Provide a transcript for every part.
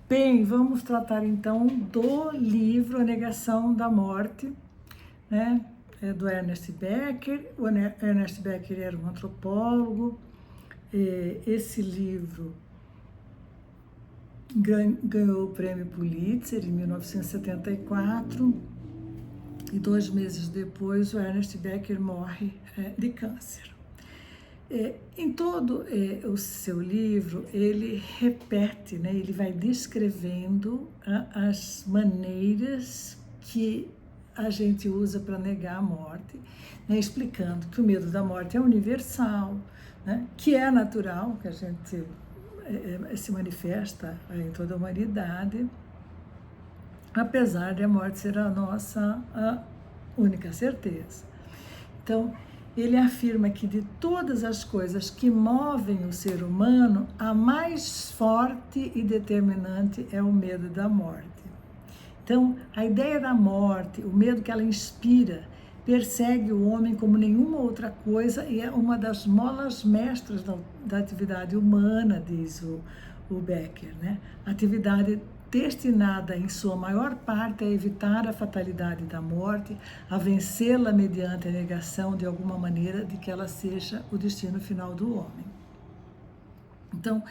Bem, vamos tratar então do livro A Negação da Morte, né? Do Ernest Becker. O Ernest Becker era um antropólogo. Esse livro ganhou o prêmio Pulitzer em 1974 e 2 meses depois o Ernest Becker morre de câncer. Em todo o seu livro, ele repete, né, ele vai descrevendo as maneiras que a gente usa para negar a morte, né, explicando que o medo da morte é universal, né, que é natural, que a gente se manifesta em toda a humanidade, apesar de a morte ser a nossa única certeza. Então, ele afirma que de todas as coisas que movem o ser humano, a mais forte e determinante é o medo da morte. Então, a ideia da morte, o medo que ela inspira, persegue o homem como nenhuma outra coisa e é uma das molas mestras da atividade humana, diz o Becker, né? Atividade destinada, em sua maior parte, a evitar a fatalidade da morte, a vencê-la mediante a negação, de alguma maneira, de que ela seja o destino final do homem. Então,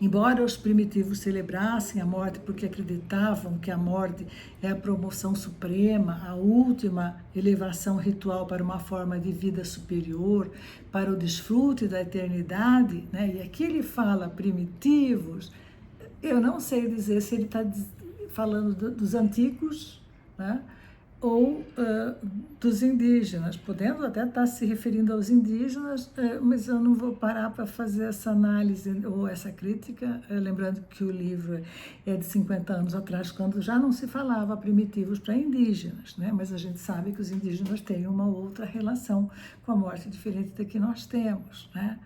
embora os primitivos celebrassem a morte porque acreditavam que a morte é a promoção suprema, a última elevação ritual para uma forma de vida superior, para o desfrute da eternidade, né? E aqui ele fala primitivos. Eu não sei dizer se ele está falando dos antigos, né, ou dos indígenas, podendo até estar se referindo aos indígenas, mas eu não vou parar para fazer essa análise ou essa crítica, lembrando que o livro é de 50 anos atrás, quando já não se falava primitivos para indígenas, né, mas a gente sabe que os indígenas têm uma outra relação com a morte diferente da que nós temos, né.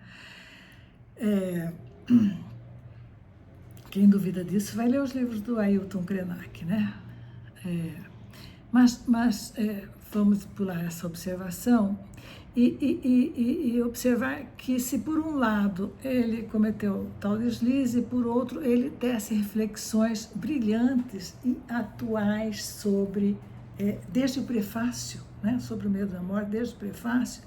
Quem duvida disso vai ler os livros do Ailton Krenak, né? Mas vamos pular essa observação e observar que se por um lado ele cometeu tal deslize, por outro ele tece reflexões brilhantes e atuais sobre, desde o prefácio, né? Sobre o medo da morte, desde o prefácio,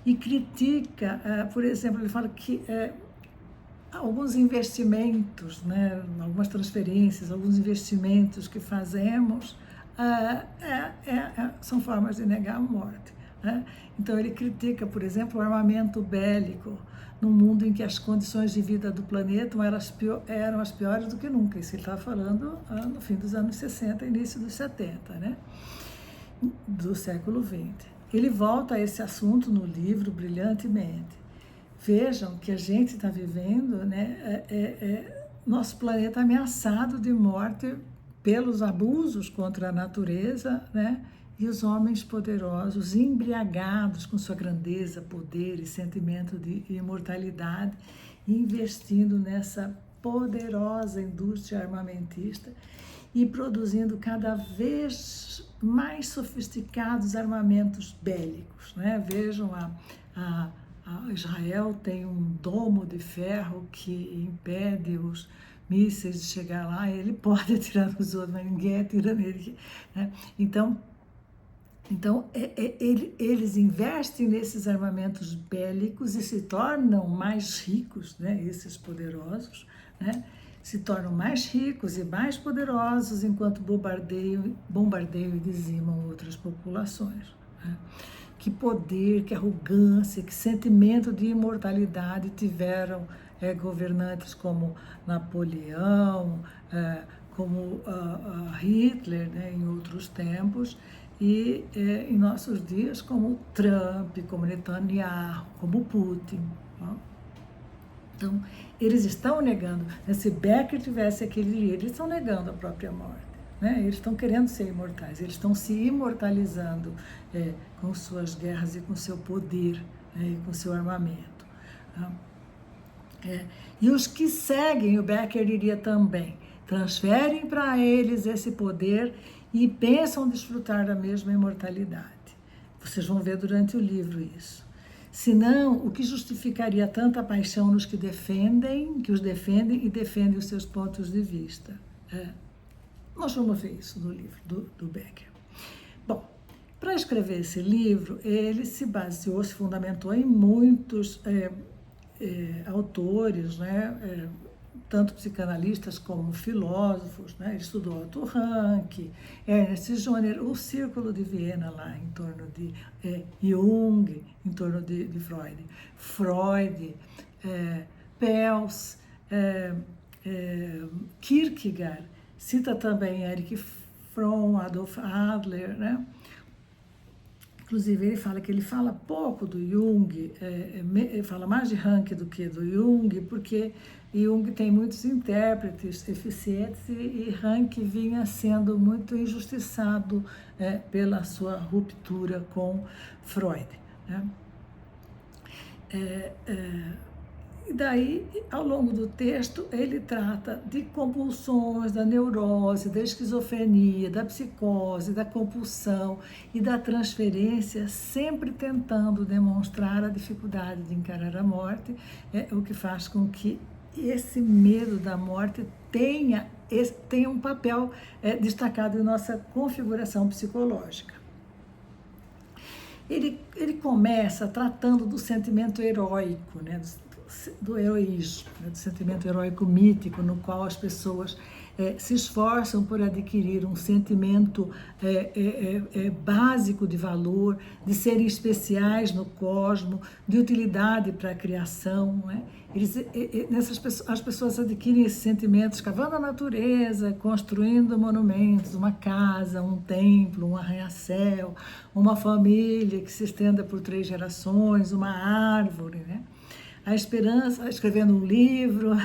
e critica, por exemplo, ele fala que alguns investimentos, né, algumas transferências, alguns investimentos que fazemos são formas de negar a morte, né? Então ele critica, por exemplo, o armamento bélico num mundo em que as condições de vida do planeta eram as piores do que nunca. Isso ele está falando no fim dos anos 60, início dos 70, né, do século XX. Ele volta a esse assunto no livro brilhantemente. Vejam que a gente está vivendo, né, nosso planeta ameaçado de morte pelos abusos contra a natureza, né, e os homens poderosos, embriagados com sua grandeza, poder e sentimento de imortalidade, investindo nessa poderosa indústria armamentista e produzindo cada vez mais sofisticados armamentos bélicos, né? Vejam Israel tem um domo de ferro que impede os mísseis de chegar lá, ele pode atirar nos outros, mas ninguém atira nele, né? Então eles investem nesses armamentos bélicos e se tornam mais ricos, né? Esses poderosos, né? Se tornam mais ricos e mais poderosos enquanto bombardeiam e dizimam outras populações, né? Que poder, que arrogância, que sentimento de imortalidade tiveram governantes como Napoleão, como Hitler, né, em outros tempos, e em nossos dias como Trump, como Netanyahu, como Putin. Ó. Então, eles estão negando, se Becker tivesse aquele livro, eles estão negando a própria morte. Né? Eles estão querendo ser imortais, eles estão se imortalizando com suas guerras e com seu poder, e com seu armamento. E os que seguem, o Becker diria também, transferem para eles esse poder e pensam desfrutar da mesma imortalidade. Vocês vão ver durante o livro isso. Senão, o que justificaria tanta paixão nos que os defendem e defendem os seus pontos de vista? Nós vamos ver isso no livro do Becker. Bom, para escrever esse livro, ele se baseou, se fundamentou em muitos autores, né? Tanto psicanalistas como filósofos, né? Ele estudou Otto Rank, Ernst Joner, o Círculo de Viena lá em torno de Jung, em torno de Freud, Peirce, Kierkegaard, cita também Erich Fromm, Adolf Adler, né? Inclusive, ele fala que ele fala pouco do Jung, ele fala mais de Rank do que do Jung, porque Jung tem muitos intérpretes eficientes e Rank vinha sendo muito injustiçado pela sua ruptura com Freud, né? E daí, ao longo do texto, ele trata de compulsões, da neurose, da esquizofrenia, da psicose, da compulsão e da transferência, sempre tentando demonstrar a dificuldade de encarar a morte, o que faz com que esse medo da morte tenha um papel destacado em nossa configuração psicológica. Ele começa tratando do sentimento heróico, né? Do heroísmo, né? Do sentimento heróico mítico, no qual as pessoas se esforçam por adquirir um sentimento básico de valor, de serem especiais no cosmos, de utilidade para a criação, né? As pessoas adquirem esses sentimentos cavando a natureza, construindo monumentos, uma casa, um templo, um arranha-céu, uma família que se estenda por 3 gerações, uma árvore, né? A esperança, escrevendo um livro,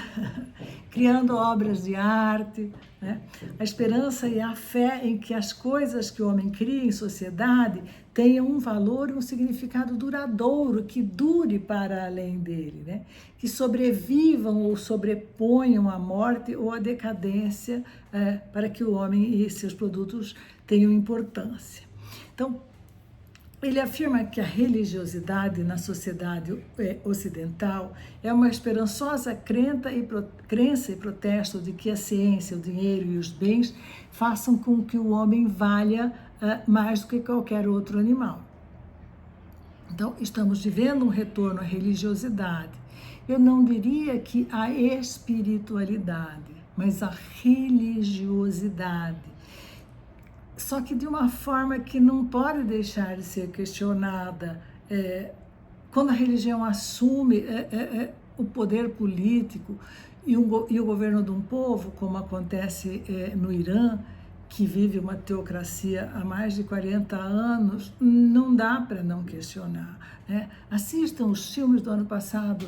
criando obras de arte, né? A esperança e a fé em que as coisas que o homem cria em sociedade tenham um valor e um significado duradouro, que dure para além dele, né? Que sobrevivam ou sobreponham a morte ou a decadência para que o homem e seus produtos tenham importância. Então, ele afirma que a religiosidade na sociedade ocidental é uma esperançosa crença e protesto de que a ciência, o dinheiro e os bens façam com que o homem valha mais do que qualquer outro animal. Então, estamos vivendo um retorno à religiosidade. Eu não diria que a espiritualidade, mas a religiosidade. Só que de uma forma que não pode deixar de ser questionada. Quando a religião assume o poder político e o governo de um povo, como acontece no Irã, que vive uma teocracia há mais de 40 anos, não dá para não questionar, né? Assistam os filmes do ano passado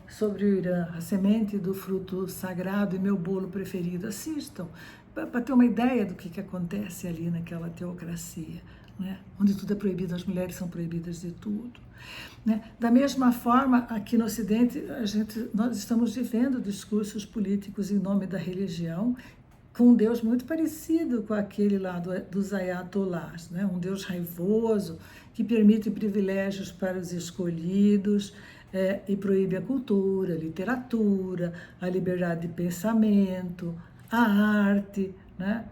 sobre o Irã, A Semente do Fruto Sagrado e Meu Bolo Preferido. Assistam, para ter uma ideia do que acontece ali naquela teocracia, né? Onde tudo é proibido, as mulheres são proibidas de tudo, né? Da mesma forma, aqui no Ocidente, nós estamos vivendo discursos políticos em nome da religião, com um Deus muito parecido com aquele lá dos ayatolás, né? Um Deus raivoso, que permite privilégios para os escolhidos e proíbe a cultura, a literatura, a liberdade de pensamento, a arte, né?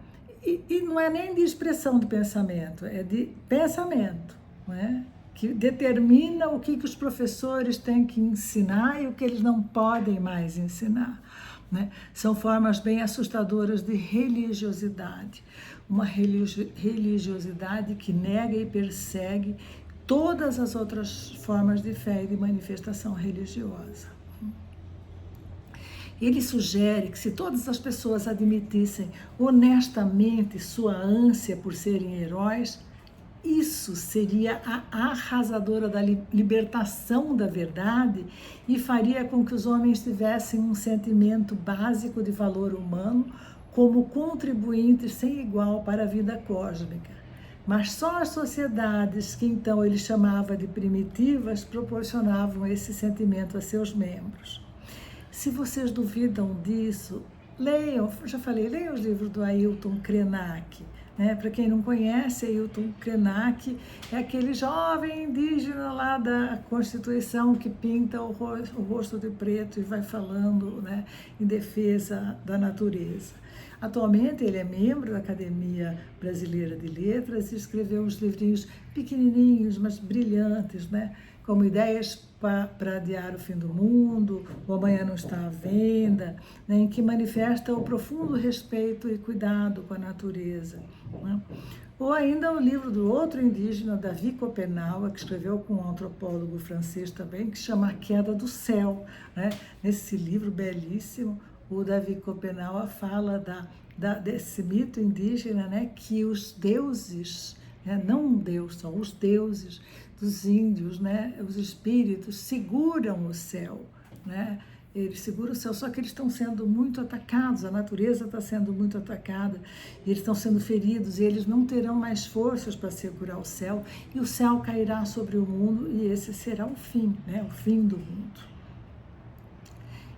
E não é nem de expressão do pensamento, é de pensamento, né? Que determina o que os professores têm que ensinar e o que eles não podem mais ensinar, né? São formas bem assustadoras de religiosidade, uma religiosidade que nega e persegue todas as outras formas de fé e de manifestação religiosa. Ele sugere que se todas as pessoas admitissem honestamente sua ânsia por serem heróis, isso seria a arrasadora da libertação da verdade e faria com que os homens tivessem um sentimento básico de valor humano como contribuintes sem igual para a vida cósmica. Mas só as sociedades que então ele chamava de primitivas proporcionavam esse sentimento a seus membros. Se vocês duvidam disso, leiam, já falei, leiam os livros do Ailton Krenak. Né? Para quem não conhece, Ailton Krenak é aquele jovem indígena lá da Constituição que pinta o rosto de preto e vai falando, né, em defesa da natureza. Atualmente ele é membro da Academia Brasileira de Letras e escreveu uns livrinhos pequenininhos, mas brilhantes, né? Como Ideias para Adiar o Fim do Mundo, O Amanhã Não Está à Venda, né? Em que manifesta o profundo respeito e cuidado com a natureza. Né? Ou ainda o livro do outro indígena, Davi Copenaua, que escreveu com um antropólogo francês também, que se chama A Queda do Céu. Né? Nesse livro belíssimo, o Davi Copenaua fala desse mito indígena, né, que os deuses, né, não um deus, são os deuses dos índios, né, os espíritos seguram o céu, né, eles seguram o céu, só que eles estão sendo muito atacados, a natureza está sendo muito atacada, e eles estão sendo feridos, e eles não terão mais forças para segurar o céu, e o céu cairá sobre o mundo, e esse será o fim, né, o fim do mundo.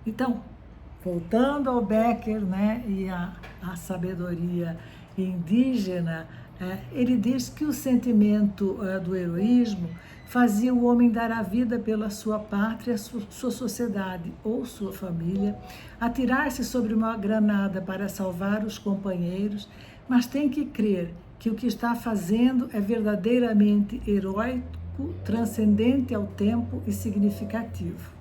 Então, voltando ao Becker, né, e a sabedoria indígena, ele diz que o sentimento do heroísmo fazia o homem dar a vida pela sua pátria, sua sociedade ou sua família, atirar-se sobre uma granada para salvar os companheiros, mas tem que crer que o que está fazendo é verdadeiramente heróico, transcendente ao tempo e significativo.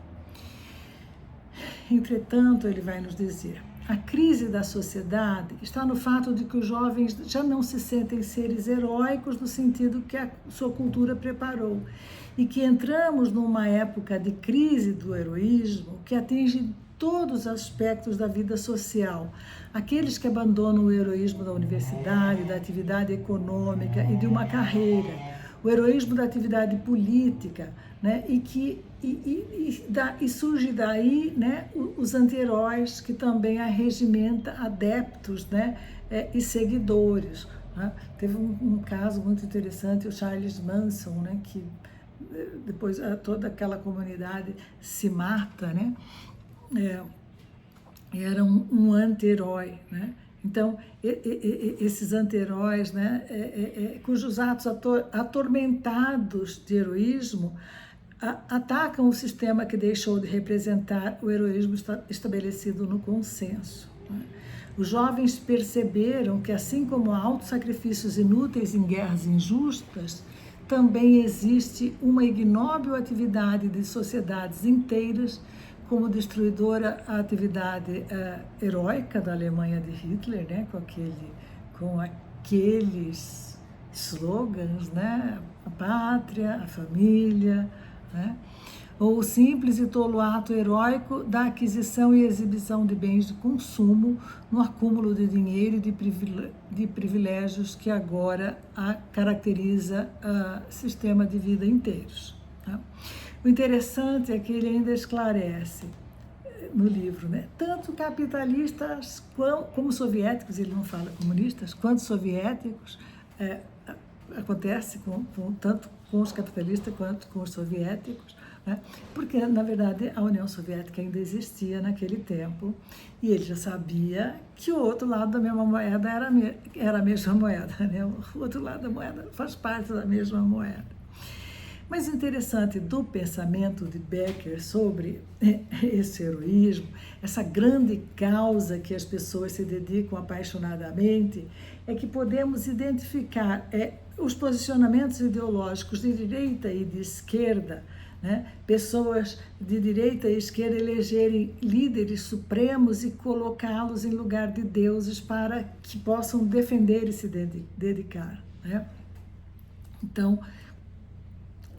Entretanto, ele vai nos dizer, a crise da sociedade está no fato de que os jovens já não se sentem seres heróicos no sentido que a sua cultura preparou e que entramos numa época de crise do heroísmo que atinge todos os aspectos da vida social. Aqueles que abandonam o heroísmo da universidade, da atividade econômica e de uma carreira, o heroísmo da atividade política, né? E surge daí, né, os anti-heróis que também arregimenta adeptos, né, e seguidores. Né? Teve um caso muito interessante, o Charles Manson, né, que depois toda aquela comunidade se mata, né? Era um anti-herói, né? Então, esses anti-heróis, né, cujos atos atormentados de heroísmo atacam o sistema que deixou de representar o heroísmo estabelecido no consenso. Né? Os jovens perceberam que, assim como há auto-sacrifícios inúteis em guerras injustas, também existe uma ignóbil atividade de sociedades inteiras como destruidora a atividade heróica da Alemanha de Hitler, né, com aqueles slogans, né, a pátria, a família, né, ou o simples e tolo ato heróico da aquisição e exibição de bens de consumo no acúmulo de dinheiro e de privilégios que agora caracteriza o sistema de vida inteiros. Tá? O interessante é que ele ainda esclarece no livro, né? Tanto capitalistas como soviéticos, ele não fala comunistas, quanto soviéticos, acontece tanto com os capitalistas quanto com os soviéticos, né? Porque, na verdade, a União Soviética ainda existia naquele tempo e ele já sabia que o outro lado da mesma moeda era a mesma moeda, né? O outro lado da moeda faz parte da mesma moeda. Mas interessante do pensamento de Becker sobre esse heroísmo, essa grande causa que as pessoas se dedicam apaixonadamente, é que podemos identificar os posicionamentos ideológicos de direita e de esquerda, né? Pessoas de direita e esquerda elegerem líderes supremos e colocá-los em lugar de deuses para que possam defender e se dedicar, né? Então,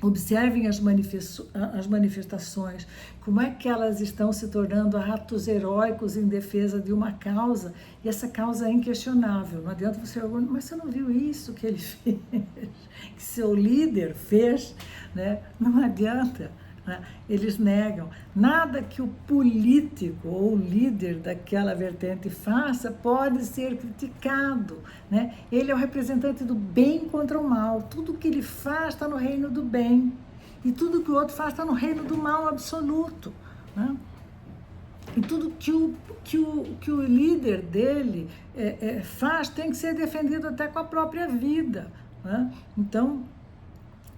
observem as manifestações, como é que elas estão se tornando atos heróicos em defesa de uma causa, e essa causa é inquestionável. Não adianta você perguntar, mas você não viu isso que ele fez, que seu líder fez, né? Não adianta. Eles negam. Nada que o político ou o líder daquela vertente faça pode ser criticado, né? Ele é o representante do bem contra o mal. Tudo que ele faz está no reino do bem. E tudo que o outro faz está no reino do mal absoluto, né? E tudo que o líder dele faz tem que ser defendido até com a própria vida, né? Então,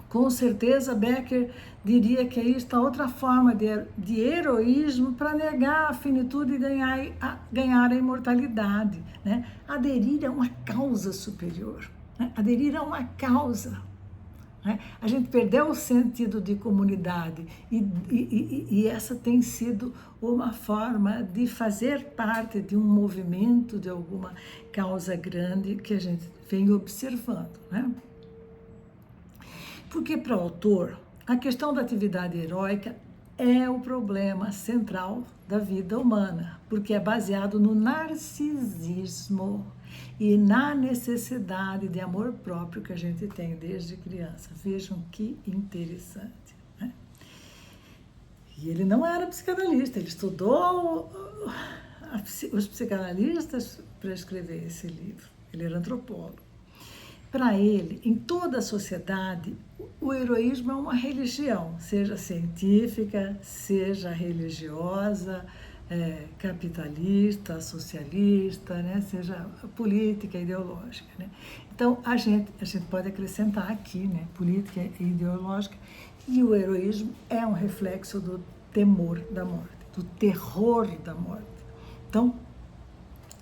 com certeza, Becker diria que aí está outra forma de heroísmo para negar a finitude e ganhar a imortalidade, né? Aderir a uma causa superior, né? Aderir a uma causa. A gente perdeu o sentido de comunidade e essa tem sido uma forma de fazer parte de um movimento, de alguma causa grande que a gente vem observando, né? Porque para o autor, a questão da atividade heróica é o problema central da vida humana, porque é baseado no narcisismo e na necessidade de amor próprio que a gente tem desde criança. Vejam que interessante, né? E ele não era psicanalista, ele estudou os psicanalistas para escrever esse livro. Ele era antropólogo. Para ele, em toda a sociedade, o heroísmo é uma religião, seja científica, seja religiosa, capitalista, socialista, né? Seja política, ideológica, né? Então, a gente pode acrescentar aqui, né? Política e ideológica, e o heroísmo é um reflexo do temor da morte, do terror da morte. Então,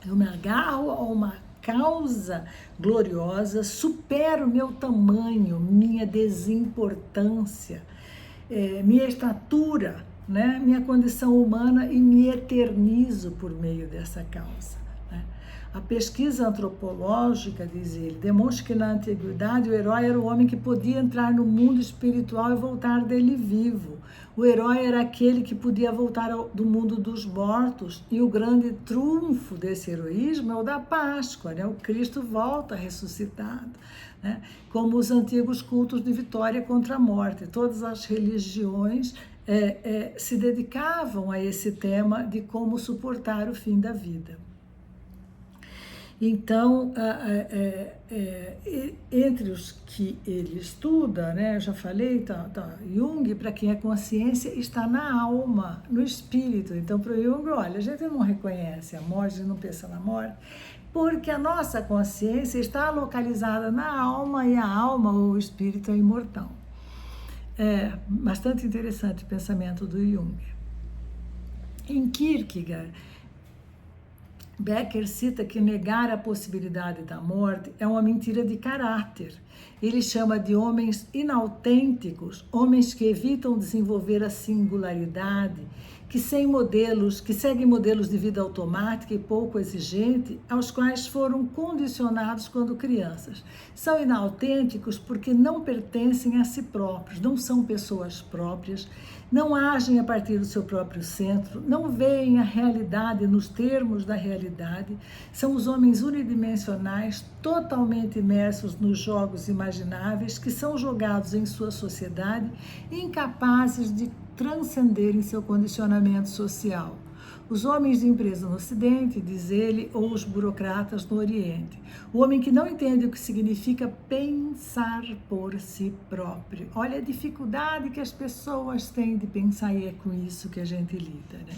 eu me agarro a uma causa gloriosa, supero meu tamanho, minha desimportância, minha estatura, né? Minha condição humana e me eternizo por meio dessa causa, né? A pesquisa antropológica, diz ele, demonstra que na antiguidade o herói era o homem que podia entrar no mundo espiritual e voltar dele vivo. O herói era aquele que podia voltar do mundo dos mortos, e o grande trunfo desse heroísmo é o da Páscoa, né? O Cristo volta ressuscitado, né? Como os antigos cultos de vitória contra a morte. Todas as religiões se dedicavam a esse tema de como suportar o fim da vida. Então, entre os que ele estuda, né, eu já falei, Jung, para quem é consciência, está na alma, no espírito. Então, para o Jung, olha, a gente não reconhece a morte, a gente não pensa na morte, porque a nossa consciência está localizada na alma, e a alma, ou o espírito, é imortal. É bastante interessante o pensamento do Jung. Em Kierkegaard, Becker cita que negar a possibilidade da morte é uma mentira de caráter. Ele chama de homens inautênticos, homens que evitam desenvolver a singularidade, que seguem modelos de vida automática e pouco exigente, aos quais foram condicionados quando crianças. São inautênticos porque não pertencem a si próprios, não são pessoas próprias, não agem a partir do seu próprio centro, não veem a realidade nos termos da realidade, são os homens unidimensionais, totalmente imersos nos jogos imagináveis que são jogados em sua sociedade, incapazes de transcenderem seu condicionamento social. Os homens de empresa no Ocidente, diz ele, ou os burocratas no Oriente. O homem que não entende o que significa pensar por si próprio. Olha a dificuldade que as pessoas têm de pensar, e é com isso que a gente lida, né?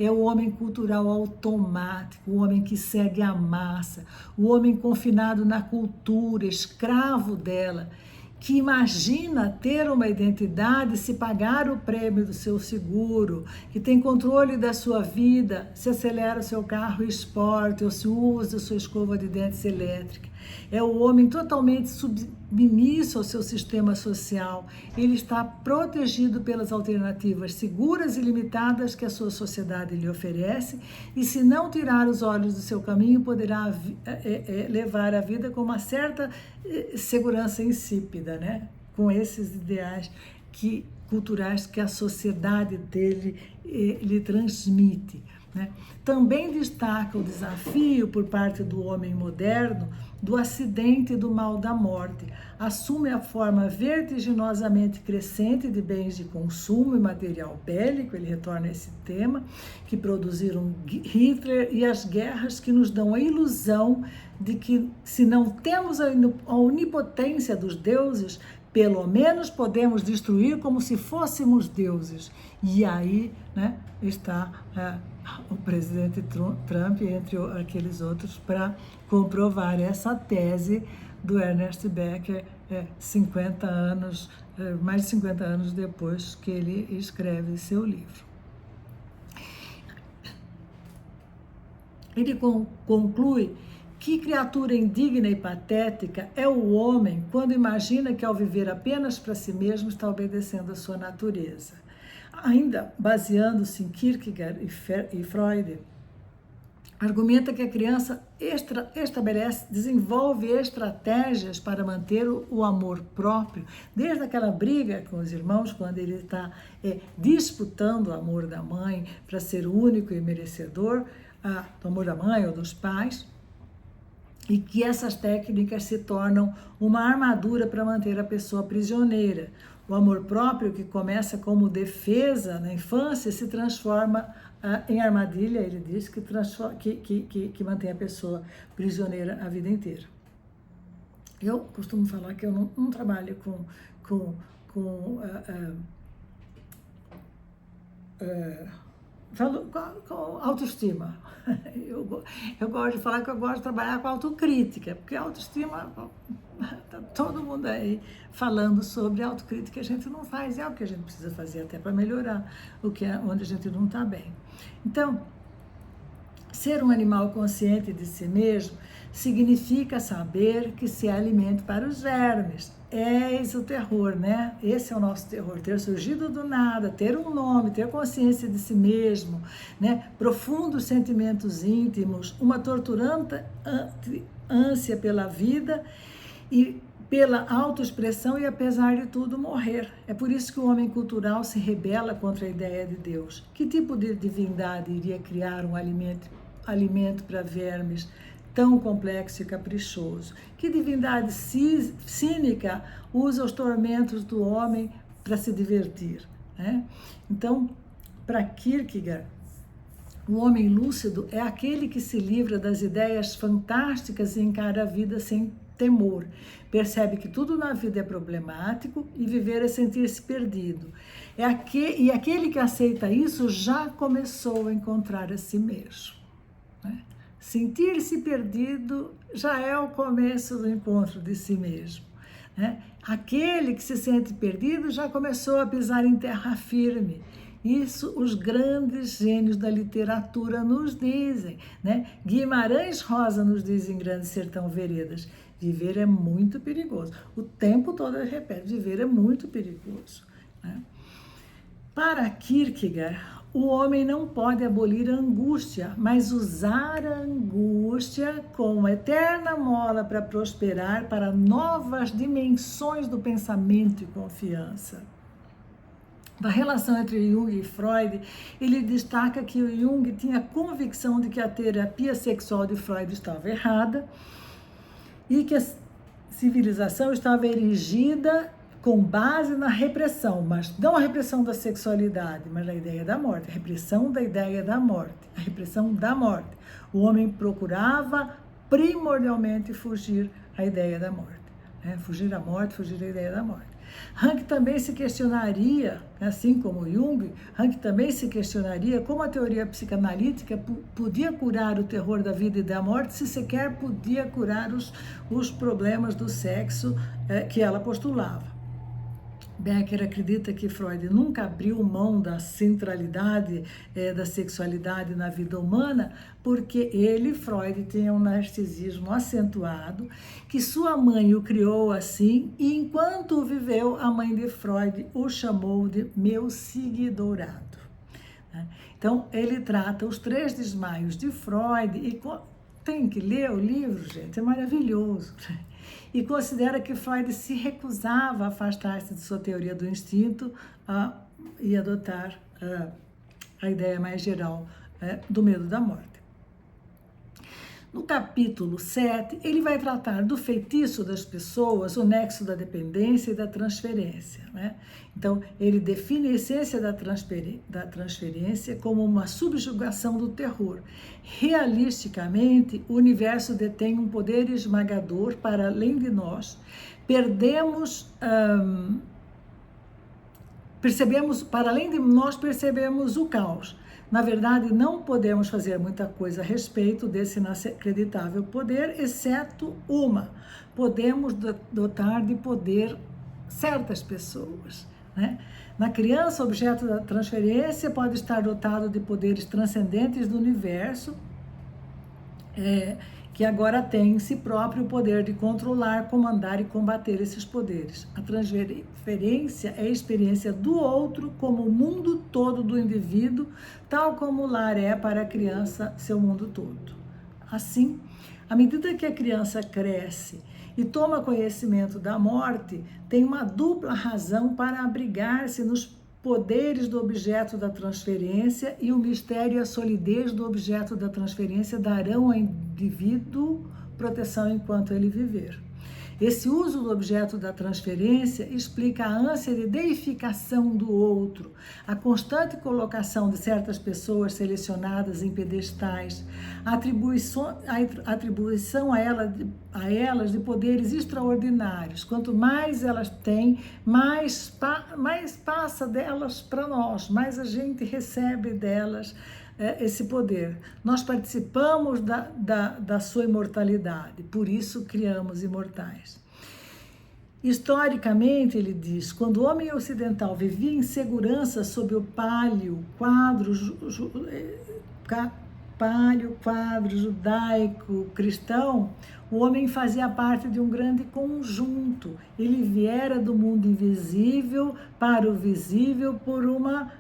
É o homem cultural automático, o homem que segue a massa, o homem confinado na cultura, escravo dela, que imagina ter uma identidade se pagar o prêmio do seu seguro, que tem controle da sua vida, se acelera o seu carro esporte ou se usa a sua escova de dentes elétrica. É o homem totalmente submisso ao seu sistema social. Ele está protegido pelas alternativas seguras e limitadas que a sua sociedade lhe oferece, e se não tirar os olhos do seu caminho, poderá levar a vida com uma certa segurança insípida, né? Com esses ideais culturais que a sociedade dele lhe transmite, né? Também destaca o desafio por parte do homem moderno do acidente e do mal da morte. Assume a forma vertiginosamente crescente de bens de consumo e material bélico, ele retorna a esse tema, que produziram Hitler, e as guerras que nos dão a ilusão de que, se não temos a onipotência dos deuses, pelo menos podemos destruir como se fôssemos deuses. E aí, né, está o presidente Trump, entre aqueles outros, para comprovar essa tese do Ernest Becker, 50 anos, mais de 50 anos depois que ele escreve seu livro. Ele conclui: que criatura indigna e patética é o homem quando imagina que ao viver apenas para si mesmo está obedecendo à sua natureza. Ainda baseando-se em Kierkegaard e Freud, argumenta que a criança desenvolve estratégias para manter o amor próprio, desde aquela briga com os irmãos, quando ele está disputando o amor da mãe para ser único e merecedor do amor da mãe ou dos pais, e que essas técnicas se tornam uma armadura para manter a pessoa prisioneira. O amor próprio, que começa como defesa na infância, se transforma em armadilha, ele diz, que mantém a pessoa prisioneira a vida inteira. Eu costumo falar que eu não trabalho com autoestima. Eu gosto de falar que eu gosto de trabalhar com autocrítica, porque autoestima, tá todo mundo aí falando sobre autocrítica, a gente não faz, é o que a gente precisa fazer até para melhorar onde a gente não está bem. Então, ser um animal consciente de si mesmo significa saber que se é alimento para os vermes. Eis o terror, né? Esse é o nosso terror, ter surgido do nada, ter um nome, ter consciência de si mesmo, né? Profundos sentimentos íntimos, uma torturante ânsia pela vida e pela autoexpressão e, apesar de tudo, morrer. É por isso que o homem cultural se rebela contra a ideia de Deus. Que tipo de divindade iria criar um alimento para vermes tão complexo e caprichoso? Que divindade cínica usa os tormentos do homem para se divertir, né? Então, para Kierkegaard, o homem lúcido é aquele que se livra das ideias fantásticas e encara a vida sem temor. Percebe que tudo na vida é problemático e viver é sentir-se perdido. E aquele que aceita isso já começou a encontrar a si mesmo, né? Sentir-se perdido já é o começo do encontro de si mesmo, né? Aquele que se sente perdido já começou a pisar em terra firme. Isso os grandes gênios da literatura nos dizem, né? Guimarães Rosa nos diz em Grande Sertão Veredas: viver é muito perigoso. O tempo todo ele repete: viver é muito perigoso, né? Para Kierkegaard, o homem não pode abolir a angústia, mas usar a angústia como eterna mola para prosperar para novas dimensões do pensamento e confiança. Da relação entre Jung e Freud, ele destaca que o Jung tinha convicção de que a terapia sexual de Freud estava errada e que a civilização estava erigida com base na repressão, mas não a repressão da sexualidade, mas da ideia da morte, a repressão da ideia da morte, a repressão da morte. O homem procurava primordialmente fugir à ideia da morte, né? Fugir à morte, fugir à ideia da morte. Rank também se questionaria, assim como Jung, Rank também se questionaria como a teoria psicanalítica podia curar o terror da vida e da morte, se sequer podia curar os problemas do sexo que ela postulava. Becker acredita que Freud nunca abriu mão da centralidade da sexualidade na vida humana, porque Freud, tinha um narcisismo acentuado, que sua mãe o criou assim, e enquanto viveu, a mãe de Freud o chamou de meu sigdourado. Então, ele trata os 3 desmaios de Freud, e tem que ler o livro, gente, é maravilhoso. E considera que Freud se recusava a afastar-se de sua teoria do instinto e adotar a ideia mais geral do medo da morte. No capítulo 7, ele vai tratar do feitiço das pessoas, o nexo da dependência e da transferência, né? Então, ele define a essência da transferência como uma subjugação do terror. Realisticamente, o universo detém um poder esmagador para além de nós, para além de nós, percebemos o caos. Na verdade, não podemos fazer muita coisa a respeito desse inacreditável poder, exceto uma: podemos dotar de poder certas pessoas, né? Na criança, o objeto da transferência pode estar dotado de poderes transcendentes do universo, que agora tem em si próprio o poder de controlar, comandar e combater esses poderes. A transferência é a experiência do outro como o mundo todo do indivíduo, tal como o lar é para a criança seu mundo todo. Assim, à medida que a criança cresce e toma conhecimento da morte, tem uma dupla razão para abrigar-se nos poderes do objeto da transferência, e o mistério e a solidez do objeto da transferência darão ao indivíduo proteção enquanto ele viver. Esse uso do objeto da transferência explica a ânsia de deificação do outro, a constante colocação de certas pessoas selecionadas em pedestais, a atribuição a elas de poderes extraordinários. Quanto mais elas têm, mais passa delas para nós, mais a gente recebe delas esse poder. Nós participamos da sua imortalidade, por isso criamos imortais. Historicamente, ele diz, quando o homem ocidental vivia em segurança sob o pálio quadro judaico cristão, o homem fazia parte de um grande conjunto. Ele viera do mundo invisível para o visível por uma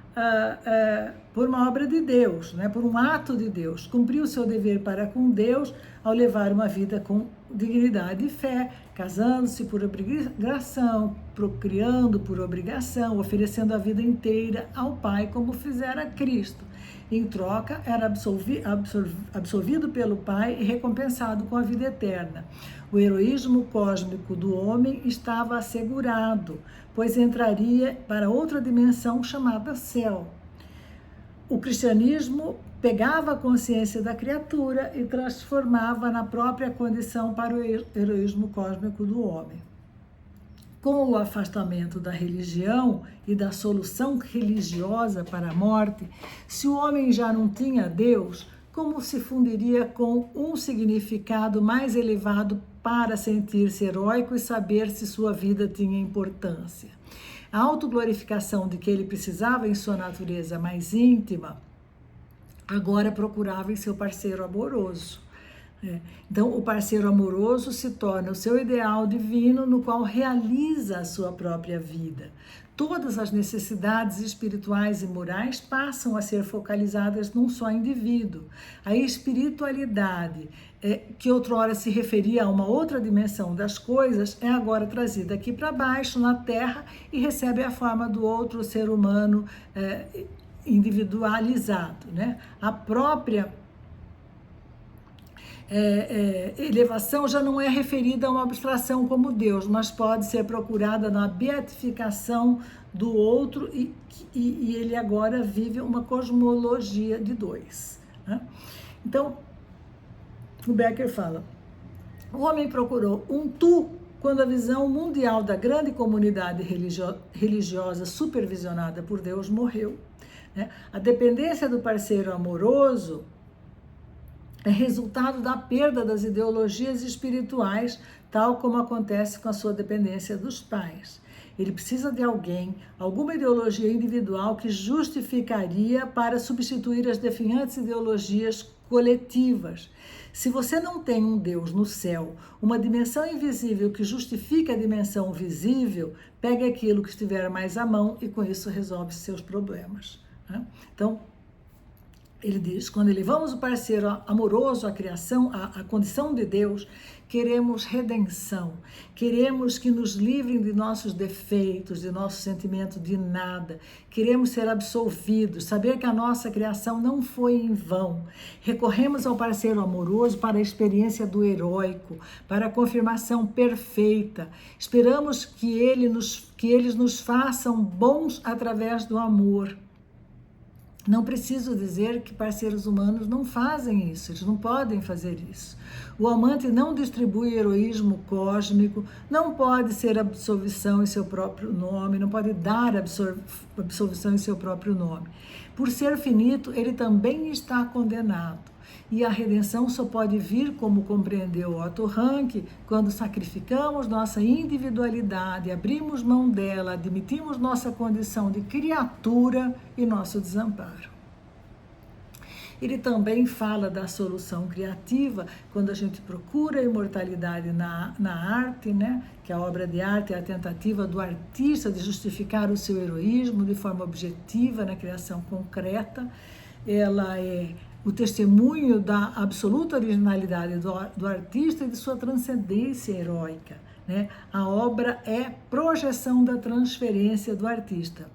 obra de Deus, né? Por um ato de Deus. Cumpriu o seu dever para com Deus ao levar uma vida com dignidade e fé, casando-se por obrigação, procriando por obrigação, oferecendo a vida inteira ao Pai, como fizera Cristo. Em troca, era absolvido pelo Pai e recompensado com a vida eterna. O heroísmo cósmico do homem estava assegurado, pois entraria para outra dimensão chamada céu. O cristianismo pegava a consciência da criatura e transformava na própria condição para o heroísmo cósmico do homem. Com o afastamento da religião e da solução religiosa para a morte, se o homem já não tinha Deus, como se fundiria com um significado mais elevado para sentir-se heróico e saber se sua vida tinha importância? A autoglorificação de que ele precisava em sua natureza mais íntima, agora procurava em seu parceiro amoroso. Então, o parceiro amoroso se torna o seu ideal divino, no qual realiza a sua própria vida. Todas as necessidades espirituais e morais passam a ser focalizadas num só indivíduo. A espiritualidade, que outrora se referia a uma outra dimensão das coisas, é agora trazida aqui para baixo, na Terra, e recebe a forma do outro ser humano individualizado, né? A própria elevação já não é referida a uma abstração como Deus, mas pode ser procurada na beatificação do outro, e ele agora vive uma cosmologia de dois, né? Então, o Becker fala, o homem procurou um tu quando a visão mundial da grande comunidade religiosa supervisionada por Deus morreu, né? A dependência do parceiro amoroso é resultado da perda das ideologias espirituais, tal como acontece com a sua dependência dos pais. Ele precisa de alguém, alguma ideologia individual que justificaria para substituir as definhantes ideologias coletivas. Se você não tem um Deus no céu, uma dimensão invisível que justifica a dimensão visível, pegue aquilo que estiver mais à mão e com isso resolve seus problemas, né? Então, ele diz, quando elevamos o parceiro amoroso à criação, à condição de Deus, queremos redenção, queremos que nos livrem de nossos defeitos, de nosso sentimento de nada, queremos ser absolvidos, saber que a nossa criação não foi em vão. Recorremos ao parceiro amoroso para a experiência do heróico, para a confirmação perfeita. Esperamos que eles nos façam bons através do amor. Não preciso dizer que parceiros humanos não fazem isso, eles não podem fazer isso. O amante não distribui heroísmo cósmico, não pode ser absolvição em seu próprio nome, não pode dar absolvição em seu próprio nome. Por ser finito, ele também está condenado. E a redenção só pode vir, como compreendeu Otto Rank, quando sacrificamos nossa individualidade, abrimos mão dela, admitimos nossa condição de criatura e nosso desamparo. Ele também fala da solução criativa, quando a gente procura a imortalidade na arte, né? Que a obra de arte é a tentativa do artista de justificar o seu heroísmo de forma objetiva na criação concreta. Ela é o testemunho da absoluta originalidade do artista e de sua transcendência heróica, né? A obra é projeção da transferência do artista.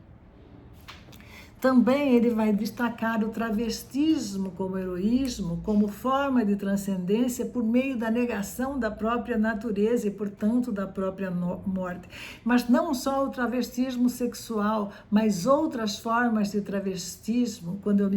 Também ele vai destacar o travestismo como heroísmo, como forma de transcendência por meio da negação da própria natureza e, portanto, da própria morte. Mas não só o travestismo sexual, mas outras formas de travestismo, quando eu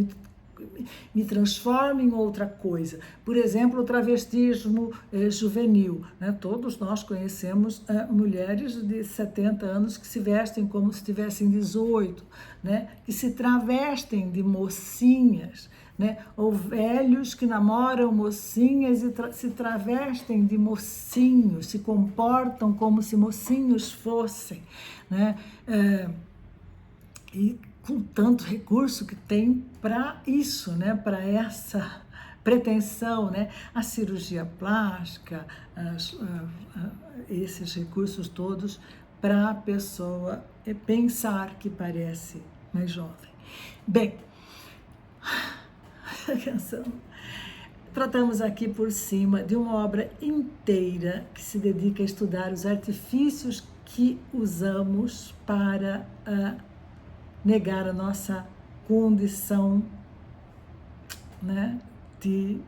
me transformo em outra coisa. Por exemplo, o travestismo juvenil, né? Todos nós conhecemos mulheres de 70 anos que se vestem como se tivessem 18, né? Que se travestem de mocinhas, né? Ou velhos que namoram mocinhas e se travestem de mocinhos, se comportam como se mocinhos fossem, né? E com tanto recurso que tem para isso, né? Para essa pretensão, né? A cirurgia plástica, esses recursos todos para a pessoa pensar que parece mais jovem. Bem, atenção. Tratamos aqui por cima de uma obra inteira que se dedica a estudar os artifícios que usamos para negar a nossa condição, né, de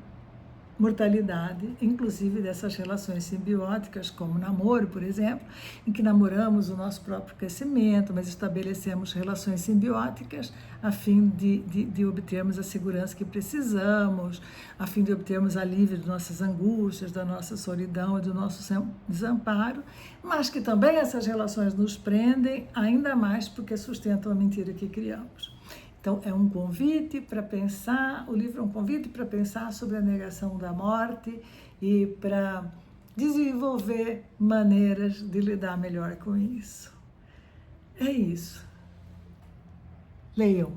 mortalidade, inclusive dessas relações simbióticas, como namoro, por exemplo, em que namoramos o nosso próprio crescimento, mas estabelecemos relações simbióticas a fim de obtermos a segurança que precisamos, a fim de obtermos alívio de nossas angústias, da nossa solidão e do nosso desamparo, mas que também essas relações nos prendem ainda mais porque sustentam a mentira que criamos. Então, é um convite para pensar, o livro é um convite para pensar sobre a negação da morte e para desenvolver maneiras de lidar melhor com isso. É isso. Leiam.